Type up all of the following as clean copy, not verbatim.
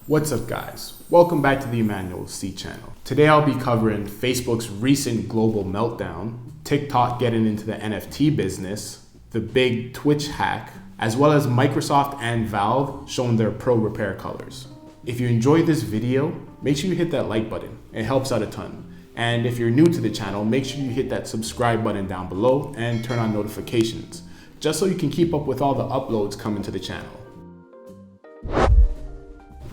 What's up guys? Welcome back to the Emanuel-C channel. Today I'll be covering Facebook's recent global meltdown, TikTok getting into the NFT business, the big Twitch hack, as well as Microsoft and Valve showing their pro repair colors. If you enjoyed this video, make sure you hit that like button. It helps out a ton. And if you're new to the channel, make sure you hit that subscribe button down below and turn on notifications, just so you can keep up with all the uploads coming to the channel.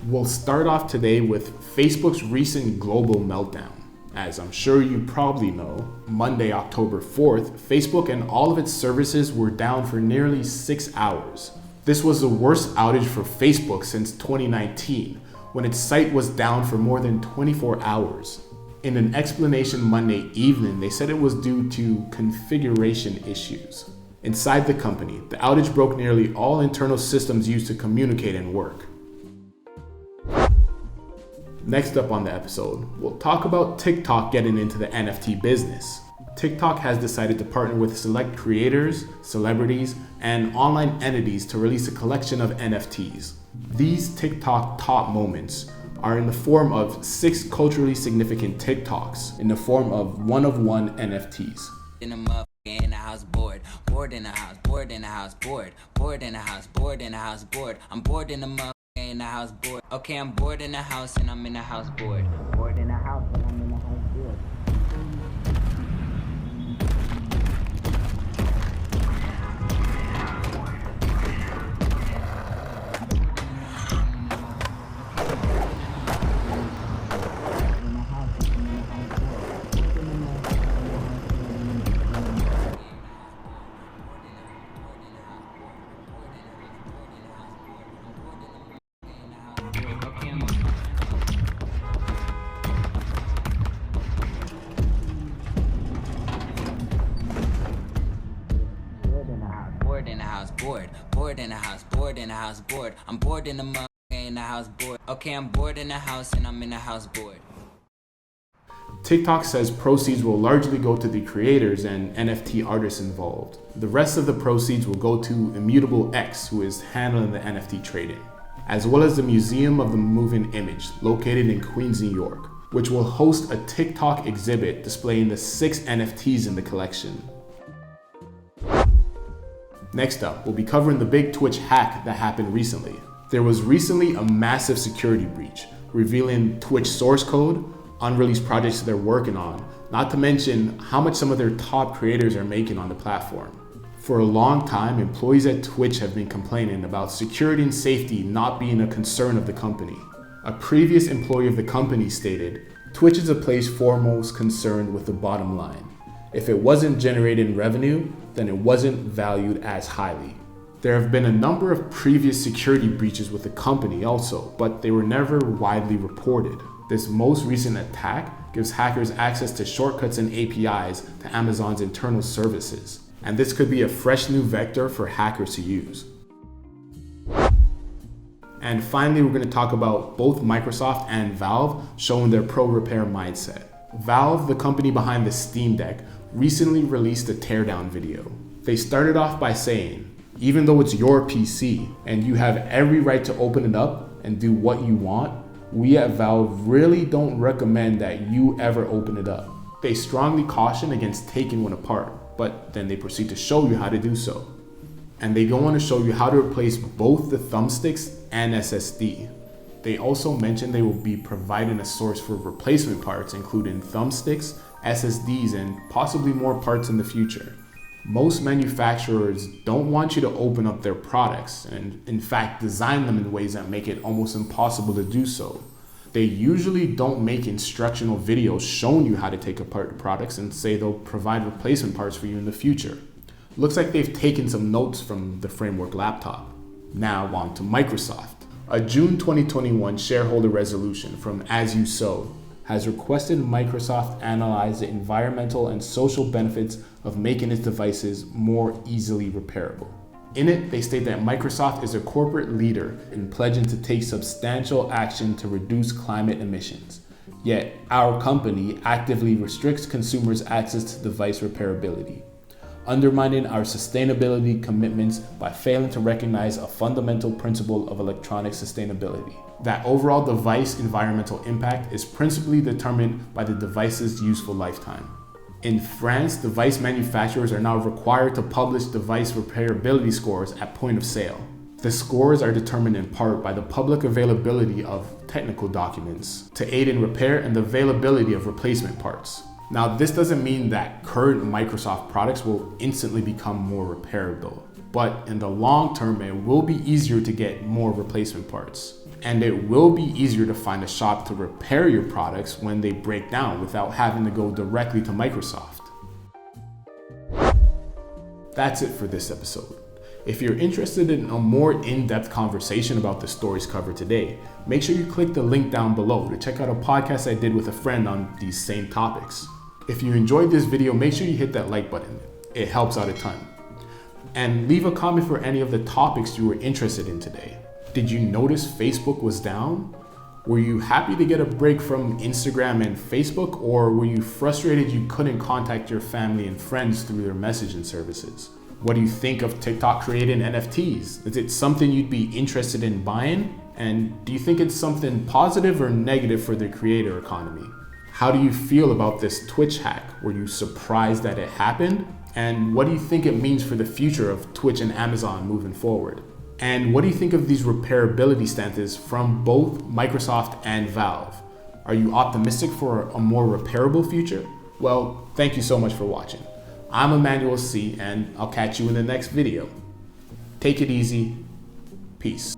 We'll start off today with Facebook's recent global meltdown. As I'm sure you probably know, Monday, October 4th, Facebook and all of its services were down for nearly 6 hours. This was the worst outage for Facebook since 2019, when its site was down for more than 24 hours. In an explanation Monday evening, they said it was due to configuration issues. Inside the company, the outage broke nearly all internal systems used to communicate and work. Next up on the episode, we'll talk about TikTok getting into the NFT business. TikTok has decided to partner with select creators, celebrities, and online entities to release a collection of NFTs. These TikTok top moments are in the form of 6 culturally significant TikToks in the form of one-of-one NFTs. In the house, bored in the house, bored in the house, bored in the house, bored in the house, bored. I'm bored in the in the house, bored. Okay, I'm bored in the house and I'm in the house, bored. Bored in the house and I'm in the house, bored. Bored in the house, bored in the house, bored. I'm bored in the house, bored. Okay, I'm bored in the house and I'm in the house, bored. TikTok says proceeds will largely go to the creators and NFT artists involved. The rest of the proceeds will go to Emanuel-C, who is handling the NFT trading, as well as the Museum of the Moving Image, located in Queens, New York, which will host a TikTok exhibit displaying the 6 NFTs in the collection. Next up, we'll be covering the big Twitch hack that happened recently. There was recently a massive security breach, revealing Twitch source code, unreleased projects they're working on, not to mention how much some of their top creators are making on the platform. For a long time, employees at Twitch have been complaining about security and safety not being a concern of the company. A previous employee of the company stated, "Twitch is a place foremost concerned with the bottom line. If it wasn't generating revenue, then it wasn't valued as highly." There have been a number of previous security breaches with the company also, but they were never widely reported. This most recent attack gives hackers access to shortcuts and APIs to Amazon's internal services, and this could be a fresh new vector for hackers to use. And finally, we're going to talk about both Microsoft and Valve showing their pro repair mindset. Valve, the company behind the Steam Deck, recently released a teardown video. They started off by saying, even though it's your PC and you have every right to open it up and do what you want, we at Valve really don't recommend that you ever open it up. They strongly caution against taking one apart, but then they proceed to show you how to do so. And they go on to show you how to replace both the thumbsticks and SSD. They also mentioned they will be providing a source for replacement parts, including thumbsticks, SSDs, and possibly more parts in the future. Most manufacturers don't want you to open up their products and, in fact, design them in ways that make it almost impossible to do so. They usually don't make instructional videos showing you how to take apart the products and say they'll provide replacement parts for you in the future. Looks like they've taken some notes from the Framework laptop. Now on to Microsoft. A June 2021 shareholder resolution from As You Sow has requested Microsoft analyze the environmental and social benefits of making its devices more easily repairable. In it, they state that Microsoft is a corporate leader in pledging to take substantial action to reduce climate emissions. Yet, our company actively restricts consumers' access to device repairability, undermining our sustainability commitments by failing to recognize a fundamental principle of electronic sustainability. that overall device environmental impact is principally determined by the device's useful lifetime. In France, device manufacturers are now required to publish device repairability scores at point of sale. The scores are determined in part by the public availability of technical documents to aid in repair and the availability of replacement parts. Now, this doesn't mean that current Microsoft products will instantly become more repairable, but in the long term, it will be easier to get more replacement parts. And it will be easier to find a shop to repair your products when they break down without having to go directly to Microsoft. That's it for this episode. If you're interested in a more in-depth conversation about the stories covered today, make sure you click the link down below to check out a podcast I did with a friend on these same topics. If you enjoyed this video, make sure you hit that like button. It helps out a ton. And leave a comment for any of the topics you were interested in today. Did you notice Facebook was down? Were you happy to get a break from Instagram and Facebook, or were you frustrated you couldn't contact your family and friends through their messaging services? What do you think of TikTok creating NFTs? Is it something you'd be interested in buying? And do you think it's something positive or negative for the creator economy? How do you feel about this Twitch hack? Were you surprised that it happened? And what do you think it means for the future of Twitch and Amazon moving forward? And what do you think of these repairability stances from both Microsoft and Valve? Are you optimistic for a more repairable future? Well, thank you so much for watching. I'm Emanuel-C, and I'll catch you in the next video. Take it easy. Peace.